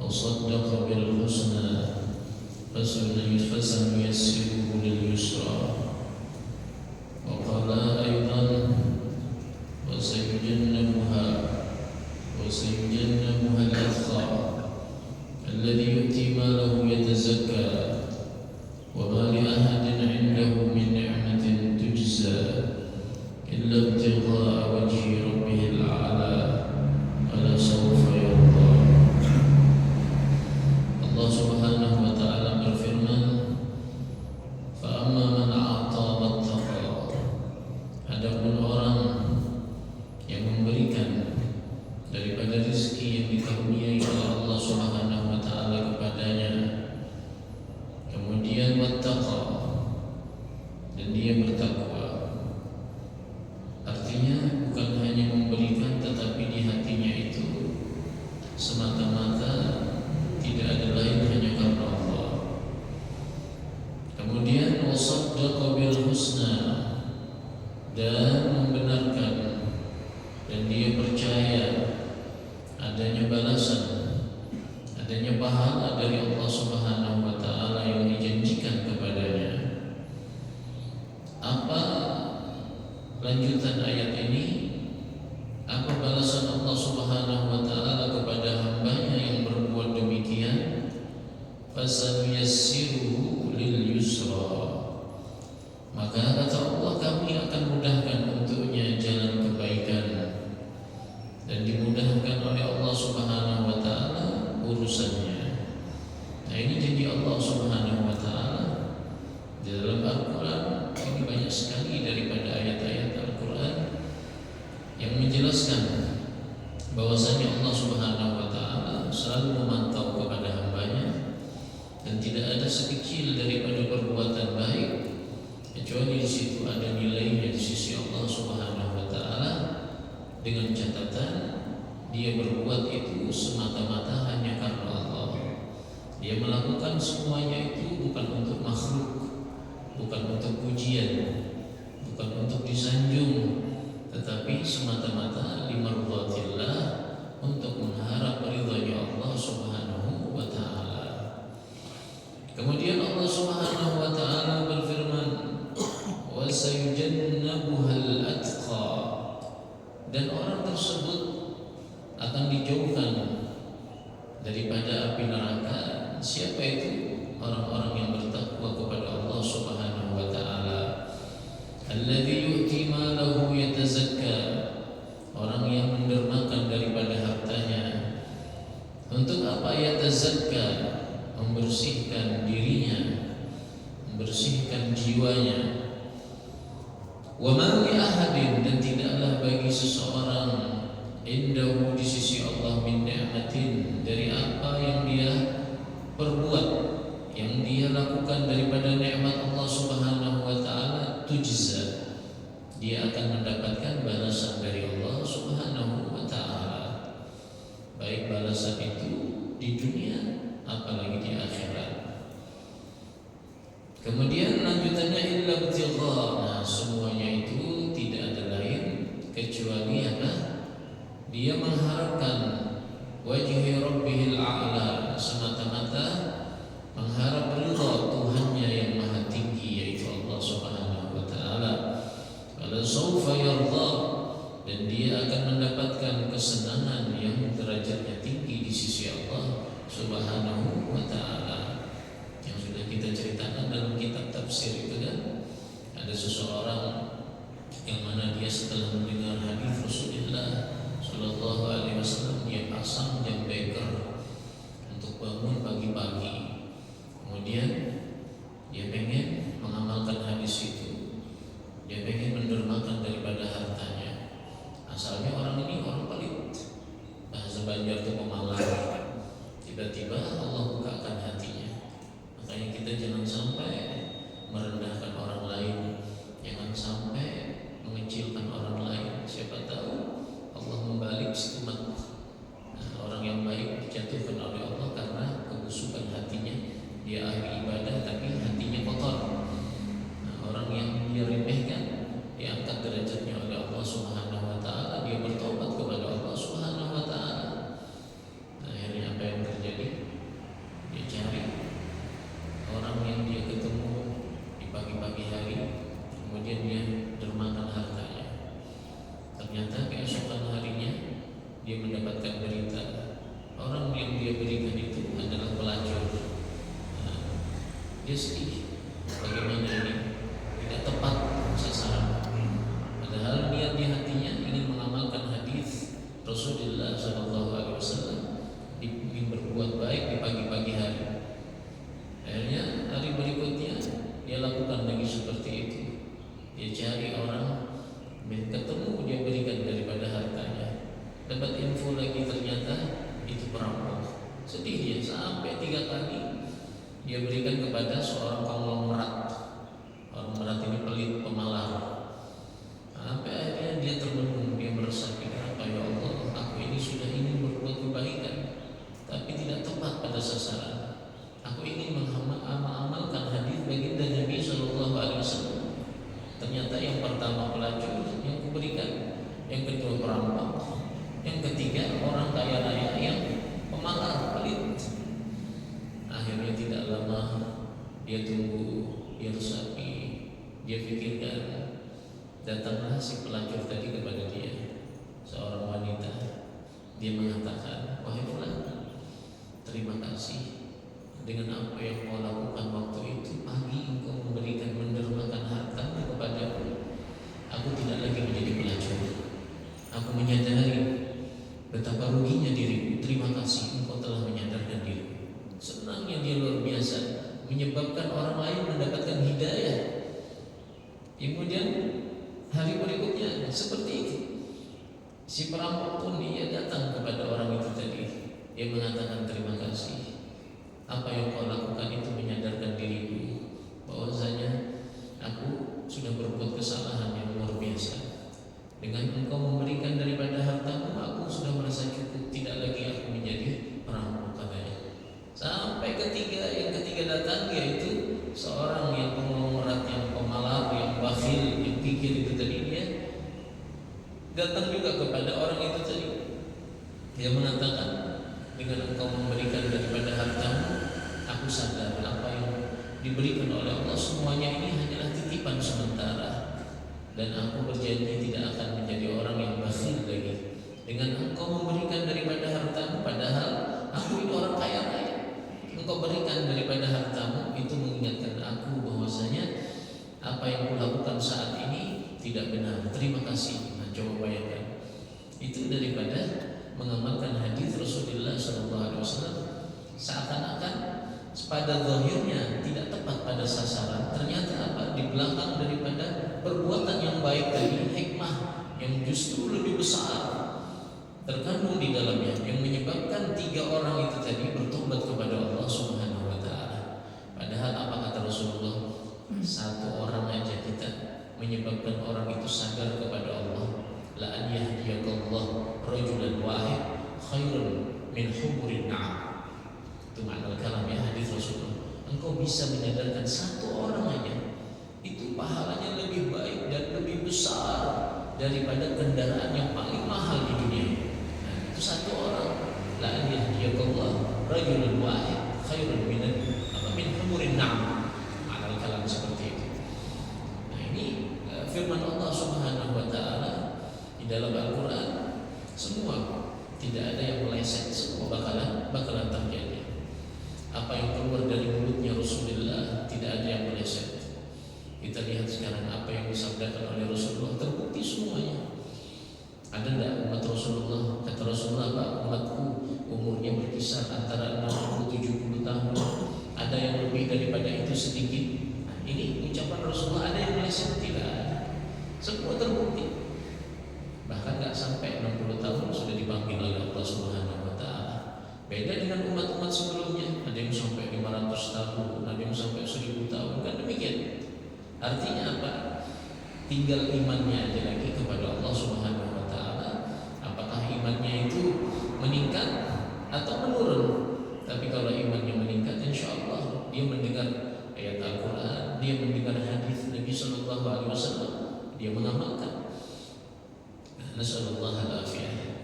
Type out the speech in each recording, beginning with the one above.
وصدق بالحسنى فسنيسره لليسرى وقال أيضا وسيجنبها الأتقى الذي يؤتي ماله يتزكى وما لأحد عنده من نعمة تجزى إلا ابتغاء وجه ربه الأعلى ولسوف يرضى. Allah Subhanahu wa taala berfirman, "Fa amma man a'ta wattaqa." Adapun orang yang memberikan daripada rezeki yang dikaruniai oleh Allah Subhanahu wa taala kepadanya, kemudian wattaqa, dan dia bertakwa. Artinya bukan hanya memberikan, tetapi di hatinya itu semata-mata tidak ada lain hanya karena Allah. Kemudian wasaddaqa bil husna, dan membenarkan dan dia percaya adanya balasan, adanya pahala dari Allah Subhanahu wa taala yang dijanjikan kepadanya. Apa lanjutan ayat ini? Apa balasan Allah Subhanahu wa taala kepada hambanya yang berbuat demikian? Fasanuyassiruhu lil yusra. Maka kata Allah, kami akan mudahkan untuknya jalan kebaikan, dan dimudahkan oleh Allah Subhanahu wa taala urusannya. Nah, ini janji Allah Subhanahu wa taala di dalam Al-Qur'an. Ini banyak sekali daripada ayat-ayat Al-Qur'an yang menjelaskan bahwasanya Allah Subhanahu wa taala selalu memantau kepada hambanya, dan tidak ada sekecil daripada perbuatan baik kecuali di situ ada nilainya di sisi Allah Subhanahu wa taala, dengan catatan dia berbuat itu semata-mata hanya karena Allah. Dia melakukan semuanya itu bukan untuk makhluk, bukan untuk pujian, bukan untuk disanjung, tetapi semata-mata limardhatillah, untuk mengharap ridhanya Allah Subhanahu wa taala. Kemudian Allah Subhanahu wa taala berfirman, wa sayujannabuhal atqa, dan orang tersebut akan dijauhkan daripada api neraka. Siapa itu? Orang-orang yang bertakwa kepada Allah Subhanahu wa taala. Alladzi yu'ti malahu yatazakka, orang yang mendermakan daripada hartanya. Untuk apa? Yatazakka, membersihkan dirinya, membersihkan jiwanya. Wa ma li ahadin, dan tidaklah bagi seseorang indahu, di sisi Allah, min ni'matin, dari apa yang dia perbuat, yang dia lakukan daripada nikmat Allah Subhanahu wa taala, tujza, dia akan mendapatkan balasan dari Allah Subhanahu wa taala, baik balasan itu di dunia apalagi di akhirat. Kemudian lanjutannya illa ibtigha, nah semuanya itu tidak ada lain kecuali apa? Dia mengharapkan wajhi rabbihil a'la, semata-mata mengharap ridha Tuhannya yang maha tinggi, yaitu Allah Subhanahu wa taala. Wala sawfa yarda, dan dia akan mendapatkan kesenangan yang derajatnya tinggi di sisi Allah Subhanahu wa taala. Yang sudah kita ceritakan dalam kitab tafsir itu kan, ada seseorang yang mana dia setelah mendengar hadis Rasulullah Sallallahu Alaihi Wasallam, dia pasang jam beker untuk bangun pagi-pagi. Kemudian dia pengen mengamalkan hadis itu, dia pengen mendermakan daripada hartanya. Asalnya orang ini orang pelit, bahasa Banjar itu pemalas. Tiba-tiba Allah bukakan hatinya. Makanya kita jangan sampai merendahkan orang lain, jangan sampai mengecilkan orang lain. Siapa tahu Allah membalik stigma. Orang yang baik dijatuhkan oleh Allah karena kebusukan hatinya. Dia ahli ibadah tapi hatinya kotor. Orang yang dia remehkan diangkat derajatnya oleh Allah Subhanahu wa taala, dia bertobat kepada Allah Subhanahu wa taala. Akhirnya apa yang terjadi? dia berikan kepada seorang konglomerat. Konglomerat ini pelit, pemalar. Sampai akhirnya dia termenung, dia merasa, kenapa ya Allah, aku ini sudah ingin berbuat kebaikan, tapi tidak tepat pada sasaran. Aku ingin mengamalkan hadis baginda Nabi Shallallahu Alaihi Wasallam. Ternyata yang pertama pelacur yang kuberikan, yang kedua perampok, yang ketiga orang kaya raya yang pemalar, pelit. Akhirnya tidak lama dia tunggu, dia resapi, dia pikirkan. Datanglah si pelacur tadi kepada dia, seorang wanita. Dia mengatakan, wahai fulan, terima kasih dengan apa yang kau lakukan waktu itu. Pagi engkau memberikan, mendermakan hartamu kepadaku. Aku tidak lagi menjadi pelacur. Aku menyadari betapa ruginya diriku. Terima kasih engkau telah menyadarkan diriku. Senangnya dia luar biasa, menyebabkan orang lain mendapatkan hidayah. Kemudian hari berikutnya seperti itu. Si perampok pun dia datang kepada orang itu tadi. Dia mengatakan, terima kasih. Apa yang kau lakukan itu menyadarkan diriku bahwasanya aku sudah berbuat kesalahan yang luar biasa. Dengan engkau memberikan daripada hartamu, aku sudah merasa cukup. Tidak lagi aku menjadi perampok, katanya. Sampai yang ketiga datang, yaitu seorang yang penglomerat, yang pemalar, yang bakhil, yang pikir itu tadi. Dia datang juga kepada orang itu tadi. Dia mengatakan, dengan engkau memberikan daripada hartamu, aku sadar apa yang diberikan oleh Allah semuanya ini hanyalah titipan sementara, dan aku berjanji tidak akan menjadi orang yang bakhil lagi. Dengan engkau memberikan daripada hartamu, padahal aku ini orang kaya raya, engkau berikan daripada hartamu, itu mengingatkan aku bahwasanya apa yang kulakukan saat ini tidak benar. Terima kasih. Nah, coba bayangkan, itu daripada mengamalkan hadis Rasulullah SAW. Seakan-akan pada zahirnya tidak tepat pada sasaran, ternyata apa? Di belakang daripada perbuatan yang baik tadi, hikmah yang justru lebih besar terkandung di dalamnya, yang menyebabkan 3 orang itu tadi bertobat kepada Allah Subhanahu wa Ta'ala. Padahal apa kata Rasulullah? 1 orang aja kita menyebabkan orang itu sadar kepada Allah. La an yahdiyakallah rajulan wahid khairun min humurin na'am. Itu makna kalam ya hadis Rasulullah. Engkau bisa menyadarkan 1 orang aja, itu pahalanya lebih baik dan lebih besar daripada kendaraan yang paling mahal di dunia. Nah, itu 1 orang. La an yahdiyakallah rajulan wahid khairun min humurin na'am. Makna kalam seperti itu. Nah, ini firman Allah Subhanahu wa Ta'ala dalam Al-Quran. Semua tidak ada yang meleset, semua bakalan terjadi. Apa yang keluar dari mulutnya Rasulullah tidak ada yang meleset. Kita lihat sekarang apa yang disabdakan oleh Rasulullah, terbukti semuanya. Ada tidak umat Rasulullah? Kata Rasulullah, Pak, umatku umurnya berkisar antara 60-70 tahun. Ada yang lebih daripada itu sedikit. Nah, ini ucapan Rasulullah, ada yang meleset? Tidak ada. Semua terbukti. Bahkan nggak sampai 60 tahun sudah dipanggil oleh Allah Subhanahu wa Ta'ala. Beda dengan umat-umat sebelumnya, ada yang sampai 500 tahun, ada yang sampai 1000 tahun, kan demikian. Artinya apa? Tinggal imannya aja lagi kepada Allah Subhanahu wa Ta'ala. Apakah imannya itu meningkat atau menurun? Tapi kalau imannya meningkat, insya Allah dia mendengar ayat Al-Quran, dia mendengar hadis Nabi Sallallahu Alaihi Wasallam, dia mengamalkan. Nasallallahu al-afiyah.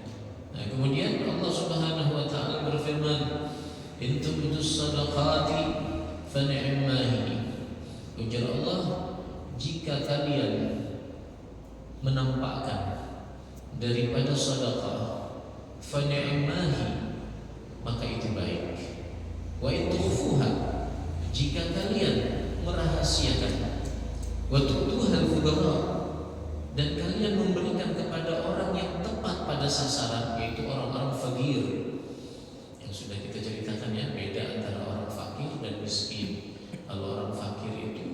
Nah, kemudian Allah Subhanahu wa Ta'ala berfirman, "In tubdus sadaqati fa ni'mahi." Ujar Allah, jika kalian menampakkan daripada sedekah, fa ni'mahi, maka itu baik. Wa in tukhfuha, jika kalian merahasiakan, wa tu'tuha al-fuqara, dan kalian memberikan kepada orang yang tepat pada sasaran, yaitu orang-orang fakir. Yang sudah kita ceritakan ya, beda antara orang fakir dan miskin. Kalau orang fakir itu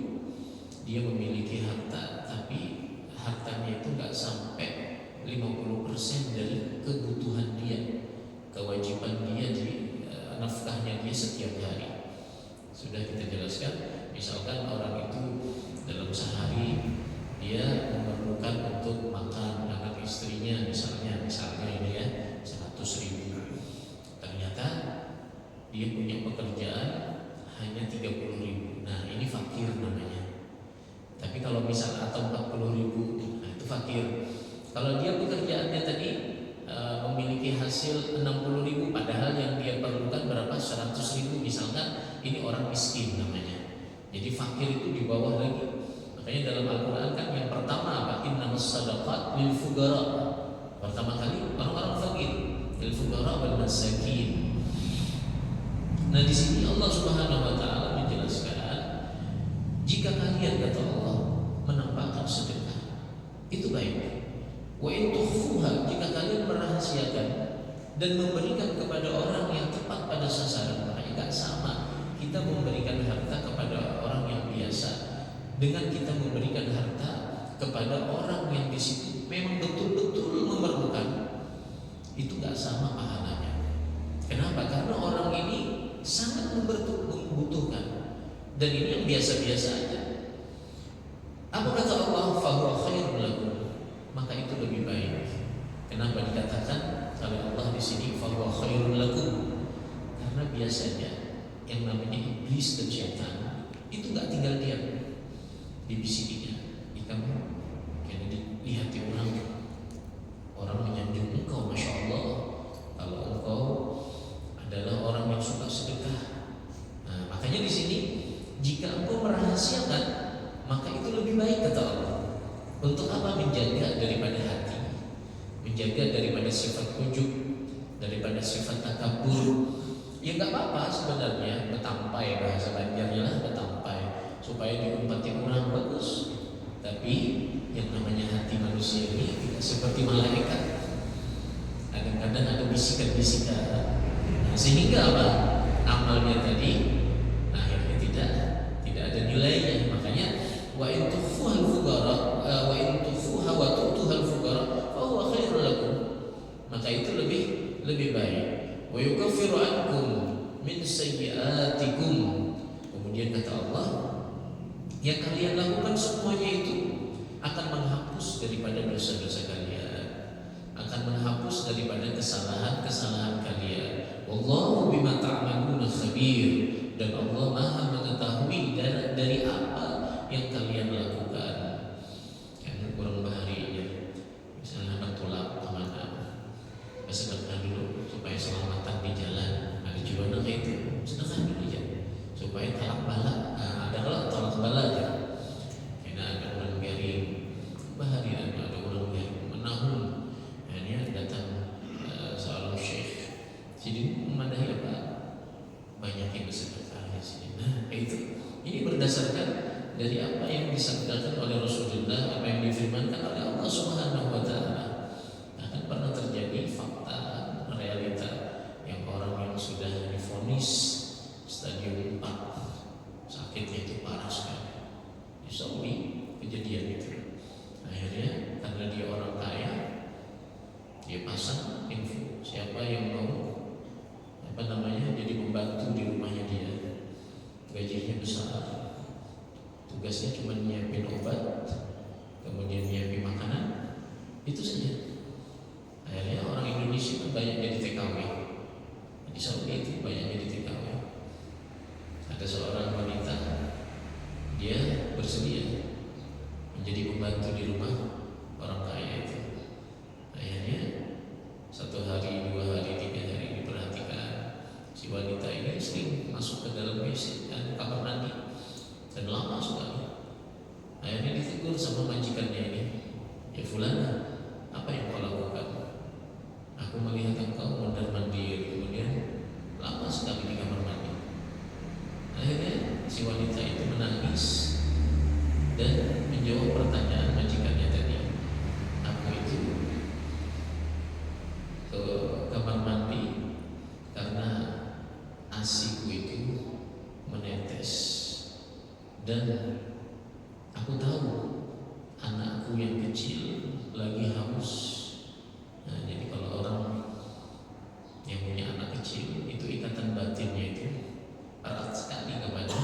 dia memiliki harta, tapi hartanya itu nggak sampai 50% dari kebutuhan dia, kewajiban dia di nafkahnya dia setiap hari. Sudah kita jelaskan, misalkan orang itu dalam sehari dia memerlukan untuk makan anak istrinya misalnya ini ya 100.000. Ternyata dia punya pekerjaan hanya 30.000. Nah ini fakir namanya. Tapi kalau misal atau 40.000, nah itu fakir. Kalau dia pekerjaannya tadi memiliki hasil 60.000, padahal yang dia perlukan berapa? 100.000 misalkan, ini orang miskin namanya. Jadi fakir itu di bawah lagi. Makanya dalam Al-Quran kan yang pertama apa? Innamas sadaqat lil fuqara. Pertama kali orang-orang fakir, lil fuqara wal masakin. Nah di sini Allah Subhanahu wa taala menjelaskan, jika kalian kata Allah menampakkan sedekah itu baik. Wa in tukhfuha, jika kalian merahasiakan dan memberikan kepada orang yang tepat pada sasaran, makanya gak sama kita memberikan harta kepada orang yang biasa dengan kita memberikan harta kepada orang yang di situ memang betul-betul memerlukan. Itu gak sama pahalanya. Kenapa? Karena orang ini sangat membutuhkan, dan ini yang biasa-biasa aja. Apa kata Allah? Fahuwa khairul lakum, maka itu lebih baik. Kenapa dikatakan oleh Allah di sini fahuwa khairul lakum? Karena biasanya yang namanya iblis dan syaitan itu nggak tinggal diam di bisikinya. Kamu kayaknya dilihat orang menyanjung engkau, masya Allah, kalau engkau adalah orang yang suka sedekah. Nah, makanya di sini jika engkau merahasiakan, maka itu lebih baik kata Allah. Untuk apa? Menjaga daripada hati, menjaga daripada sifat ujub, daripada sifat takabur. Ya nggak apa-apa sebenarnya, betampai, bahasa Banjarnya lah, betampai, supaya diumpati orang bagus. Tapi yang namanya hati manusia ini tidak seperti malaikat. Kadang-kadang ada bisikan-bisikan. Nah, sehingga apa? Amalnya tadi akhirnya tidak ada nilainya. Makanya wa in tukhfuha al-fuqara wa in tukhfuha wa tu'tuha al-fuqara fa huwa khairul lakum, maka itu lebih baik. Wa yukaffiru ankum min sayyi'atikum, kemudian kata Allah, yang kalian lakukan semuanya itu akan menghapus daripada dosa-dosa kalian, akan menghapus daripada kesalahan-kesalahan kalian. Wallahu bima ta'maluna khabir, dan Allah Maha mengetahui dari apa yang kalian lakukan. Karena kurang baharinya, misalnya anak tulak kemana, sedekah dulu supaya selamatan di jalan. Ada juga anak itu sedekah dulu ya, supaya talak bala. Ada kalau talak bala ya. Karena ada orang garing baharian, ada orang garing menahun. Hanya datang seorang syekh, jadi memadahi apa? Banyak yang bersedekah di sini. Nah itu, ini berdasarkan dari apa yang disabdakan oleh Rasulullah, apa yang difirmankan oleh Allah Subhanahu wa taala. Akan pernah terjadi fakta realita yang orang yang sudah divonis stadium 4, sakitnya itu parah sekali. Di Saudi kejadian itu. Akhirnya karena dia orang kaya, dia pasang info siapa yang mau jadi pembantu di rumahnya dia. Gajinya besar, tugasnya cuma nyiapin obat, kemudian nyiapin makanan, itu saja. Akhirnya orang Indonesia kan banyak jadi TKW. Di Saudi itu banyak jadi TKW. Ada seorang wanita, dia bersedia menjadi pembantu di rumah orang kaya itu. Akhirnya 1 hari, 2 hari, 3 hari diperhatikan, si wanita ini sering masuk ke dalam WC dan kamar mandi dan lama sekali. Akhirnya ditegur sama majikannya ini, ya fulana, apa yang kau lakukan? Aku melihat engkau mondar mandir, kemudian lama sekali di kamar mandi. Akhirnya si wanita itu menangis dan menjawab pertanyaan majikannya tadi. Aku itu ke kamar mandi karena ASIku itu menetes, dan aku tahu anakku yang kecil lagi haus. Nah, jadi kalau orang yang punya anak kecil itu ikatan batinnya itu erat sekali kepada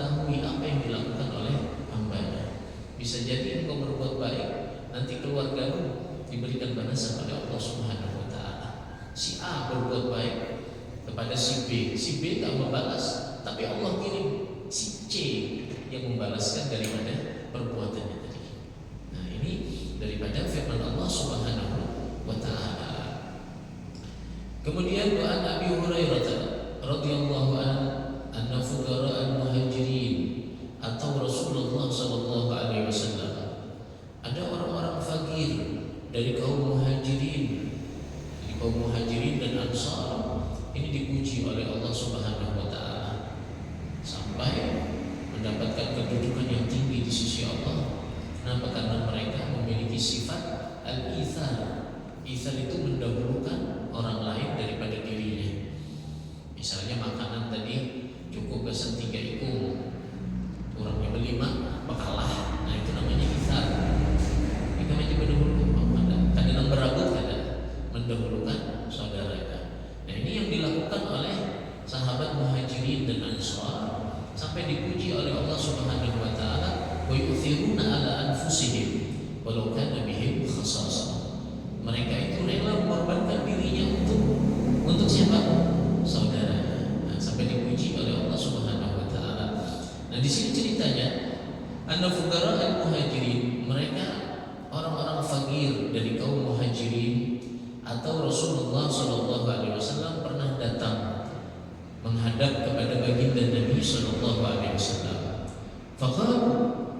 mengetahui apa yang dilakukan oleh hambanya. Bisa jadi engkau berbuat baik, nanti keluargamu diberikan balasan oleh Allah Subhanahu wa taala. Si A berbuat baik kepada si B tak membalas, tapi Allah kirim si C yang membalaskan daripada perbuatannya tadi. Nah, ini daripada firman Allah Subhanahu wa taala. Kemudian wa Abi Hurairah radhiyallahu anna fuqara al-muhajirin atau Rasulullah sallallahu alaihi wasallam. Ada orang-orang fakir dari kaum muhajirin, dan ansar ini dipuji oleh Allah Subhanahu wa taala sampai mendapatkan kedudukan yang tinggi di sisi Allah. Kenapa? Karena mereka memiliki sifat al-ithar. Ithar itu mendahulukan orang lain daripada dirinya. Misalnya makanan tadi cukup pesan 3 ikung, kurangnya berlima, bakalah. Nah, itu namanya ithar. Kita macam mendahulukan, kadang berabut, kadang mendahulukan saudaranya. Nah, ini yang dilakukan oleh sahabat muhajirin dan ansar sampai dipuji oleh Allah Subhanahu wa taala, wa yu'thiruna ala anfusihim walau kana bihim khasasah. Mereka itu rela mengorbankan dirinya untuk siapa? Saudaranya. Nah, sampai dipuji oleh Allah Subhanahu wa taala. Nah, di sini ceritanya anna fuqara al-muhajirin, mereka orang-orang fakir dari kaum muhajirin atau Rasulullah sallallahu alaihi wasallam pernah datang menghadap kepada baginda Nabi sallallahu alaihi wasallam. Faqala,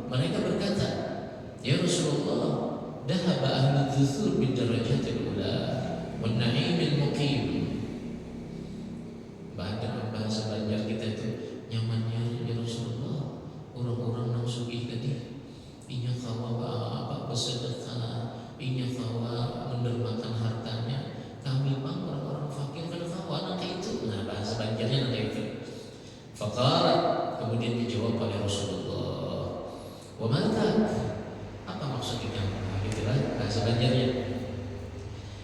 mereka berkata, ya Rasulullah, dahaba ahlu dhuthur bid darajatil ula wan na'imil muqim. Bahasa Banjar kita itu nyamannya ya Rasulullah, orang-orang nang sugih tadi inya kawa apa bersedekah, inya kawa mendermakan hartanya. Kami bang orang-orang fakir kada kawa nang itu. Nah, bahasa Banjarnya nang itu. Faqala, kemudian dijawab oleh Rasulullah, wa madza, apa maksudnya? Bahasa Banjarnya,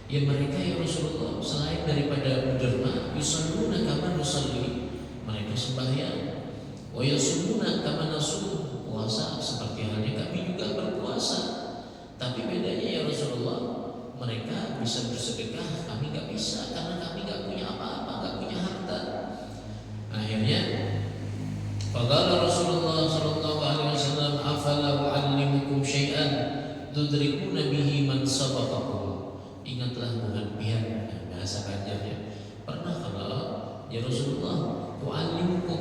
ya mereka ya Rasulullah selain daripada berderma, yusalluna kama nusalli, mereka sembahyang, wa yasumuna kama nasum, puasa seperti halnya kami juga berpuasa. Tapi bedanya ya Rasulullah, mereka bisa bersedekah, kami nggak bisa karena kami nggak punya apa-apa, nggak punya harta. Akhirnya faqala Rasulullah sallallahu alaihi wasallam, afala u'allimukum syai'an tudrikuna bihi man sabaqakum. Ingatlah muhadbian, bahasa Banjarnya. Pernah kalau ya Rasulullah, tu'allimukum,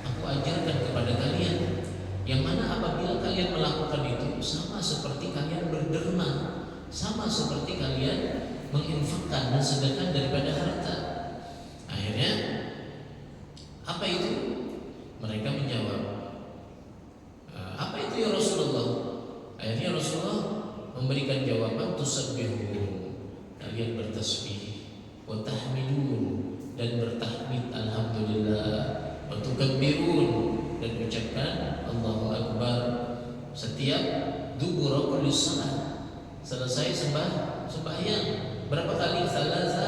aku ajarkan kepada kalian, yang mana apabila kalian melakukan itu sama seperti kalian berderma, sama seperti kalian menginfakkan dan sedekah daripada harta. Akhirnya apa itu? Mereka menjawab, apa itu ya Rasulullah? Akhirnya Rasulullah memberikan jawaban, tusabbihun, kalian bertasbih, wa tahmidun, dan bertahmid alhamdulillah, wa tukabbirun, dan ucapkan Allahu Akbar setiap dubura kulli salat, selesai sembahyang. Berapa kali? Salasa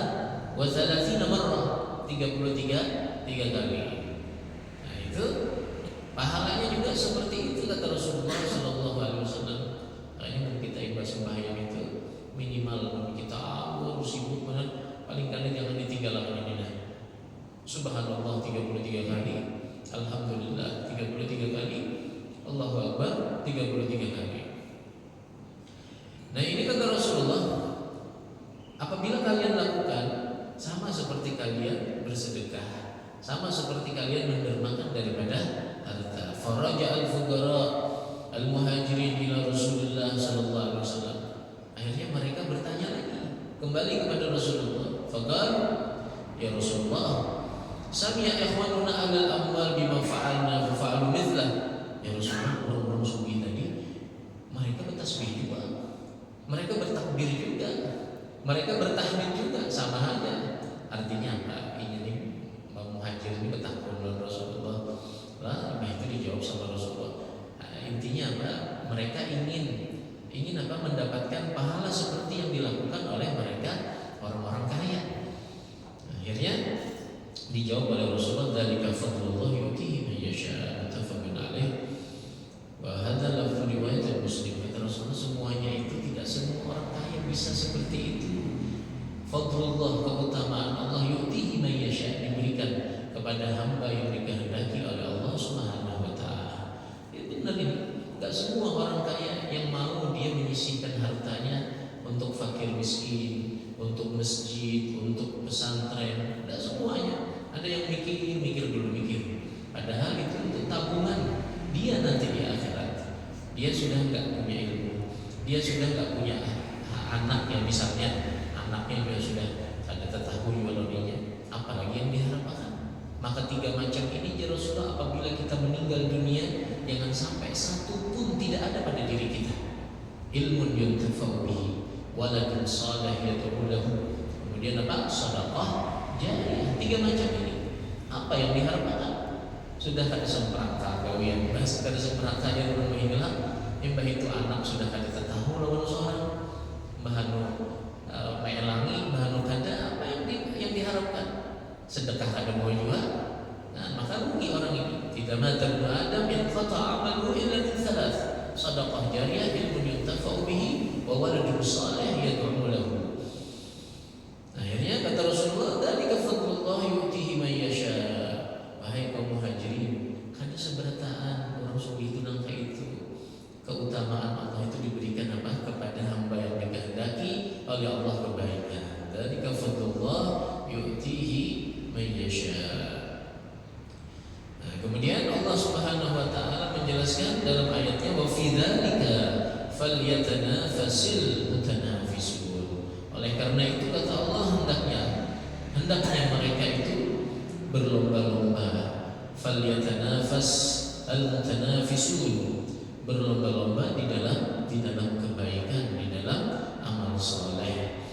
wa salasina marrah, 33 kali. Nah, itu pahalanya juga seperti itu kata Rasulullah sallallahu alaihi wasallam. Makanya kita ibadah sembahyang itu minimal kita sibuk banget, paling kali jangan ditinggalkan ini dah. Subhanallah 33 kali, alhamdulillah 33 kali, Allahu Akbar 33 kali. Nah, ini kata Rasulullah, apabila kalian lakukan sama seperti kalian bersedekah, sama seperti kalian mendermakan daripada harta. Faraja al-fuqara al-muhajirin ila Rasulullah sallallahu alaihi wasallam. Akhirnya mereka bertanya lagi kembali kepada Rasulullah. Faqal, ya Rasulullah, sami'a ikhwanuna alal amwal bima fa'alna fa fa'alu mithlah. Ya Rasulullah, orang-orang sugih tadi mereka bertasbih juga, mereka bertakbir juga, mereka bertahmid juga, sama aja. Artinya apa? Ini muhajir ini bertakbir dengan Rasulullah. Lah, itu dijawab sama Rasulullah. Nah, intinya apa? Mereka ingin apa? Mendapatkan pahala seperti yang dilakukan oleh mereka orang-orang kaya. Akhirnya dijawab oleh Rasulullah, dzalika fadlullah yu'tihi man yasha', muttafaqun semua orang kaya yang mau dia menyisihkan hartanya untuk fakir miskin, untuk masjid, untuk pesantren. Tidak semuanya. Ada yang mikir dulu mikir. Padahal itu untuk tabungan dia nanti di akhirat. Dia sudah nggak punya ilmu, dia sudah nggak punya anak yang misalnya anaknya juga sudah ada tetahuri waladinya, apalagi yang diharapkan. Maka 3 macam ini ya Rasulullah, apabila kita meninggal dunia jangan sampai satu pun tidak ada pada diri kita. Ilmun yuntafa'u bihi, waladun salih yad'u lahu, kemudian apa? Sedekah jariyah. 3 macam ini. Apa yang diharapkan? Sudah kada sempraka gawian bas, kada sempraka aja rumah hilang. Mbah itu anak sudah kada tahu lawan seorang. Bahanu maelangi, bahanu kada apa yang diharapkan. Sedekah kada mau juga. Nah, maka rugi orang ini. Tidak mata Adam yang qata amalu illa min thalath. Sedekah jariyah, ilmun yuntafa'u bihi, wa waladun salih yad'u lahu. Akhirnya kata Rasulullah, dzalika fadlullah yu'tihi man yasha. Wahai kaum muhajirin, kada seberataan orang sugih itu nangka itu. Keutamaan Allah itu diberikan apa? Kepada hamba yang dikehendaki oleh Allah kebaikan. Dzalika fadlullah yu'tihi man yasha. Nah, kemudian Allah Subhanahu wa taala menjelaskan dalam ayatnya, wa fi dzalika falyatanafasil mutanafisun. Oleh karena itu kata Allah, hendaknya mereka itu berlomba-lomba. Falyatanafas al-mutanafisun, berlomba-lomba di dalam kebaikan, di dalam amal saleh.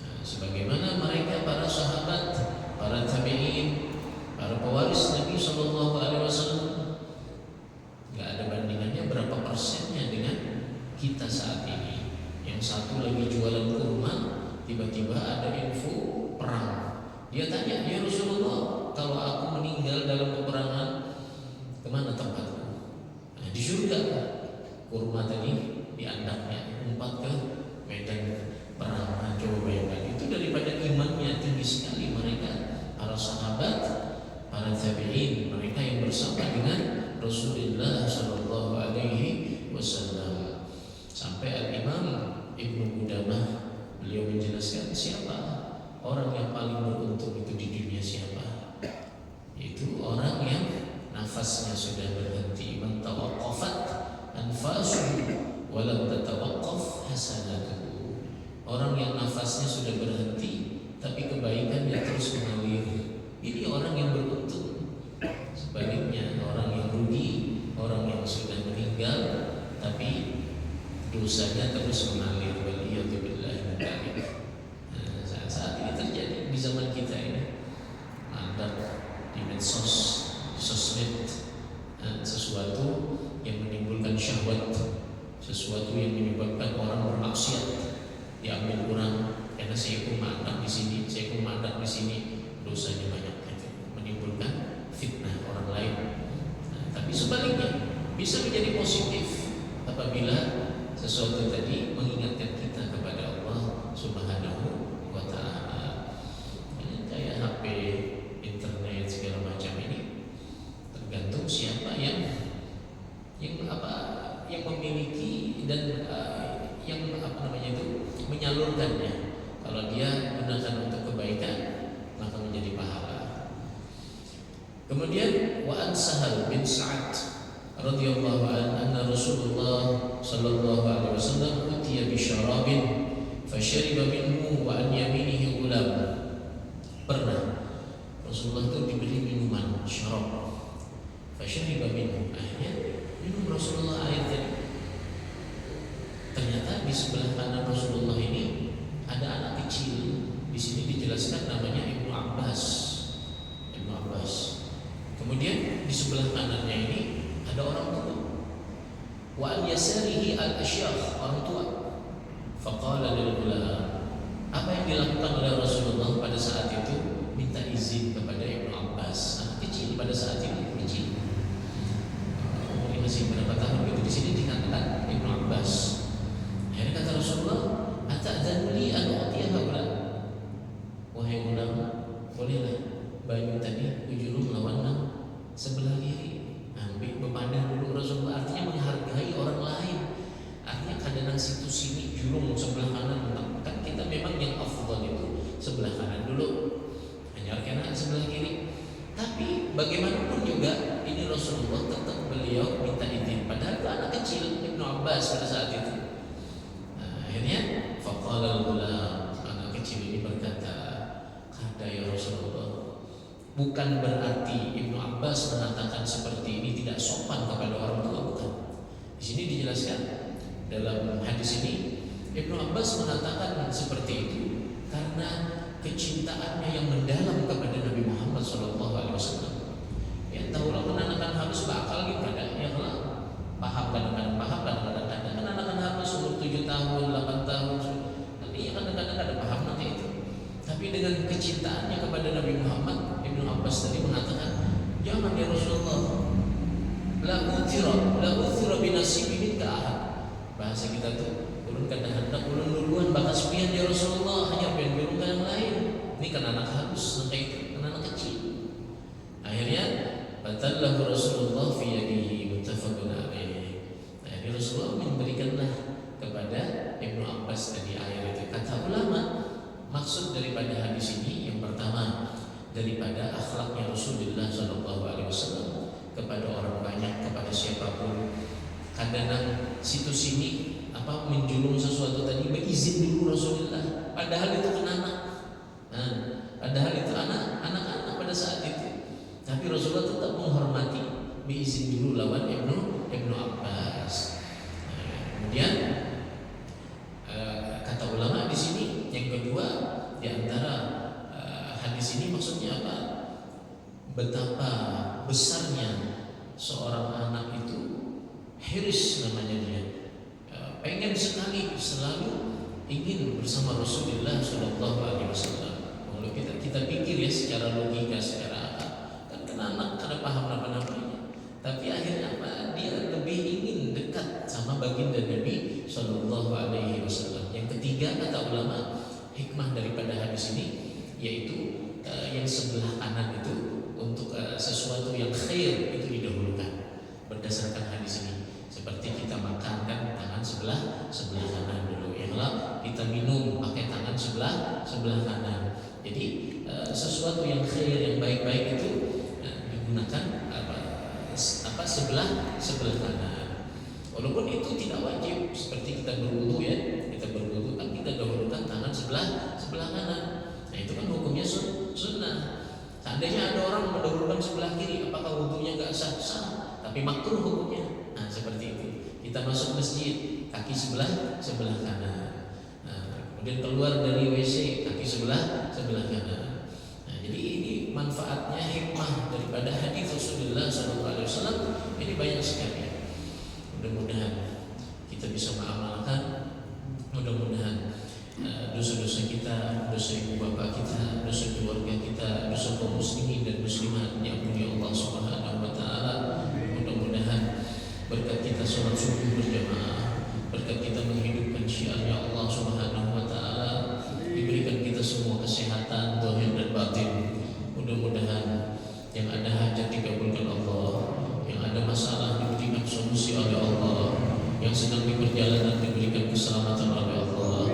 Nah, sebagaimana mereka para sahabat, para tabi'in, para pewaris Nabi sallallahu alaihi wasallam, enggak ada bandingannya berapa persennya dengan kita saat ini. Yang satu lagi jualan kurma, tiba-tiba ada info perang. Dia tanya, ya Rasulullah, kalau aku meninggal dalam peperangan, kemana tempatku? Nah, di surga. Kurma tadi diandaknya umpat ke medan perang. Nah, coba bayangkan, itu daripada imannya tinggi sekali mereka, para sahabat, para tabi'in, mereka yang bersama dengan Rasulullah Sallallahu Alaihi Wasallam. Sampai Al-Imam Ibnu Qudamah beliau menjelaskan, siapa orang yang paling beruntung itu di dunia, siapa? Itu orang yang nafasnya sudah berhenti. Man tawaqqafat anfasuhu wa lam tatawaqqaf hasanatuhu. Orang yang nafasnya sudah berhenti tapi kebaikannya terus mengalir. Ini orang yang beruntung. Sebaliknya orang yang rugi, orang yang sudah meninggal tapi dosanya terus mengalir. Waliyadzubillahi min dzalik. Saat ini terjadi di zaman kita ini, ada di medsos, di sosmed, sesuatu yang menimbulkan syahwat, sesuatu yang menyebabkan orang bermaksiat, diambil orang karena saya pun mandak di sini, saya pun mandak di sini, dosanya banyak, itu menimbulkan fitnah orang lain. Nah, tapi sebaliknya bisa menjadi positif apabila sesuatu tadi mengingatkan kita kepada Allah Subhanahu wa ta'ala. Kayak HP, internet, segala macam ini tergantung siapa yang memiliki dan yang menyalurkannya. Kalau dia gunakan untuk kebaikan, maka menjadi pahala. Kemudian wa an Sahal bin Sa'ad radhiyallahu anna Rasulullah sallallahu alaihi wasallam utiya bi syarabin fasyariba minhu wa an yaminihi ulam. Pernah Rasulullah itu diberi minuman syarab, fasyariba minhu, akhirnya minum Rasulullah air tadi. Ternyata di sebelah kanan Rasulullah ini ada anak kecil. Di sini dijelaskan namanya Ibnu Abbas. Kemudian di sebelah kanannya ini ada orang tua. Wa an yasarihi al-asyakh, orang tua. Faqala lil ghulam. Apa yang dilakukan oleh Rasulullah pada saat itu? Minta izin kepada Ibnu Abbas, anak kecil pada saat itu, kecil. Umurnya masih berapa tahun gitu. Di sini dikatakan Ibnu Abbas. Akhirnya kata Rasulullah, "Ata'dzanu li an u'tiya haula?" Wahai ghulam, bolehlah bayu tadi ujulum lawan sebelah kiri. Ambil berpandang dulu Rasulullah, artinya menghargai orang minta izin. Padahal itu anak kecil, Ibnu Abbas pada saat itu. Nah, akhirnya faqala al-ghulam, anak kecil ini berkata, kata ya Rasulullah, bukan berarti Ibnu Abbas mengatakan seperti ini tidak sopan kepada orang tua, bukan. Di sini dijelaskan dalam hadis ini, Ibnu Abbas mengatakan seperti itu karena kecintaannya yang mendalam kepada Nabi Muhammad SAW. Ya, tahulah anak-anak halus bakal gitu ada yang paham kadang-kadang paham kadang-kadang kan anak-anak halus umur 7 tahun 8 tahun nanti ya kadang-kadang ada paham nanti itu. Tapi dengan kecintaannya kepada Nabi Muhammad, Ibnu Abbas tadi mengatakan, jangan ya Rasulullah, la uthira binasibi minka ahad. Bahasa kita tuh, ulun kadang-kadang ulun duluan bakas pian ya Rasulullah, hanya pian belum yang lain. Ini kan anak halus, kan anak kecil. Akhirnya batallahu Rasulullah fi yadihi muttafaqun alaih. Akhirnya Rasulullah memberikanlah kepada Ibnu Abbas tadi air itu. Kata ulama, maksud daripada hadis ini yang pertama daripada akhlaknya Rasulullah SAW kepada orang banyak, kepada siapapun. Kadang situ sini menjulung sesuatu tadi berizin dulu Rasulullah. Padahal itu kan anak. Padahal itu anak-anak pada saat itu. Tapi Rasulullah tetap menghormati, beizin dulu lawan Ibnu Abbas. Kemudian kata ulama di sini yang kedua di antara hadis ini maksudnya apa? Betapa besarnya seorang anak itu hiris namanya dia, pengen sekali selalu ingin bersama Rasulullah SAW. Kalau kita pikir ya secara logika, secara anak kada paham apa-apanya, tapi akhirnya apa? Dia lebih ingin dekat sama baginda Nabi SAW. Yang ketiga kata ulama, hikmah daripada hadis ini yaitu yang sebelah kanan itu untuk sesuatu yang khair itu didahulukan berdasarkan hadis ini. Seperti kita makan kan tangan sebelah kanan dulu, ya lah kita minum pakai tangan sebelah kanan. Jadi sesuatu yang khair, yang baik-baik itu gunakan sebelah kanan. Walaupun itu tidak wajib, seperti kita berwudu ya, kita berwudu kan kita dahulukan tangan sebelah kanan. Nah itu kan hukumnya sunnah. Seandainya ada orang mendahulukan sebelah kiri, apakah wudunya nggak sah? Sah, tapi makruh hukumnya. Nah seperti itu. Kita masuk masjid, kaki sebelah kanan. Kemudian keluar dari WC, kaki sebelah kanan. Jadi ini manfaatnya, hikmah daripada hadis Rasulullah SAW ini banyak sekali. Mudah-mudahan kita bisa mengamalkan. Mudah-mudahan dosa-dosa kita, dosa ibu bapak kita, dosa keluarga kita, dosa kaum muslimin dan muslimat diampuni Allah Subhanahu wa taala. Mudah-mudahan berkat kita sholat subuh berjamaah, berkat kita menghidupkan syiarnya Allah Subhanahu wa taala, diberikan kita semua kesehatan zahir dan batin. Mudah-mudahan yang ada hajat dikabulkan Allah, yang ada masalah diberikan solusi oleh Allah, yang sedang di perjalanan diberikan keselamatan oleh Allah.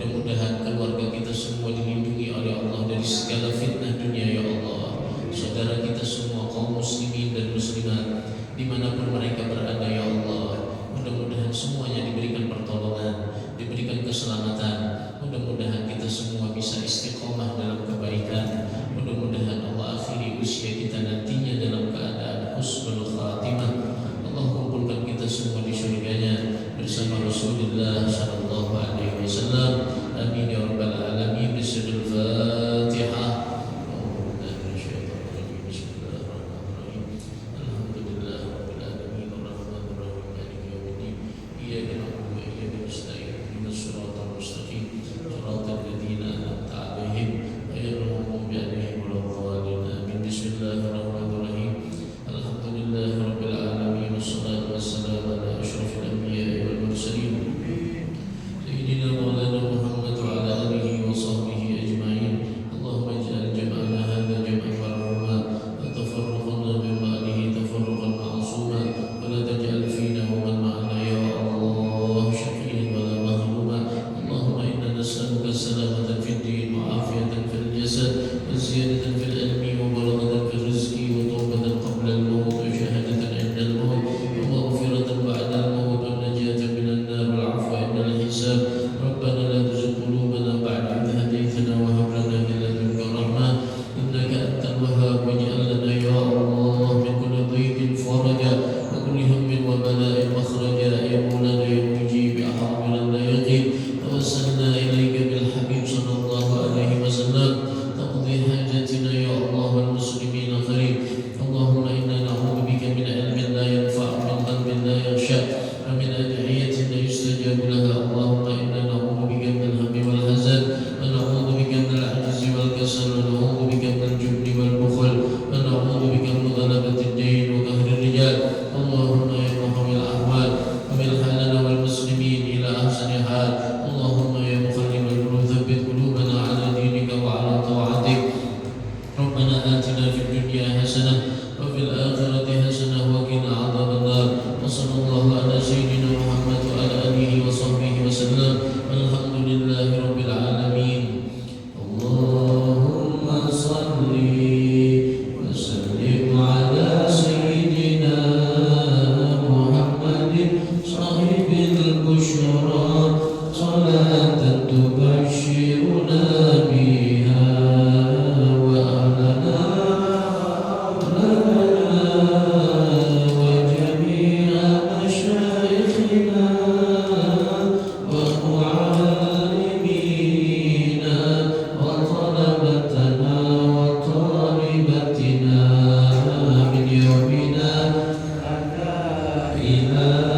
Mudah-mudahan keluarga kita semua dilindungi oleh Allah dari segala fitnah dunia ya Allah. Saudara kita semua kaum muslimin dan muslimat dimanapun mereka berada ya Allah, mudah-mudahan semuanya diberikan pertolongan, diberikan keselamatan. Mudah-mudahan kita semua bisa istiqomah dalam kebaikan. Mudah-mudahan Allah akhiri usia kita nantinya dalam keadaan husnul khatimah. Allah kumpulkan kita semua di syurganya bersama Rasulullah sallallahu alaihi wasallam. Amin ya rabbal alamin. Bismillahirrahmanirrahim. Alhamdulillah لا يخشى ومن أدعية لا يستجاب لها. اللهم إنا نعوذ بك من الهم والحزن ونعوذ بك من العجز والكسل ونعوذ بك من الجبن والبخل ونعوذ بك من غلبة الدين وقهر الرجال. اللهم يا محمي الأحوال حمل حالنا والمسلمين إلى أحسن حال. اللهم يا مقلب القلوب ثبت قلوبنا على دينك وعلى طاعتك. ربنا آتنا في الدنيا حسنة وفي الآخرة حسنة وقنا عذاب النار. وصلى الله على سيدنا محمد وعلى آله وصحبه وسلم والحمد لله رب العالمين. اللهم صل وسلم على سيدنا محمد صاحب البشرى صلاة تبشرنا بها وأهلنا وجميع مشايخنا ومعلمينا وطلبتنا وطالبتنا من يومنا إلى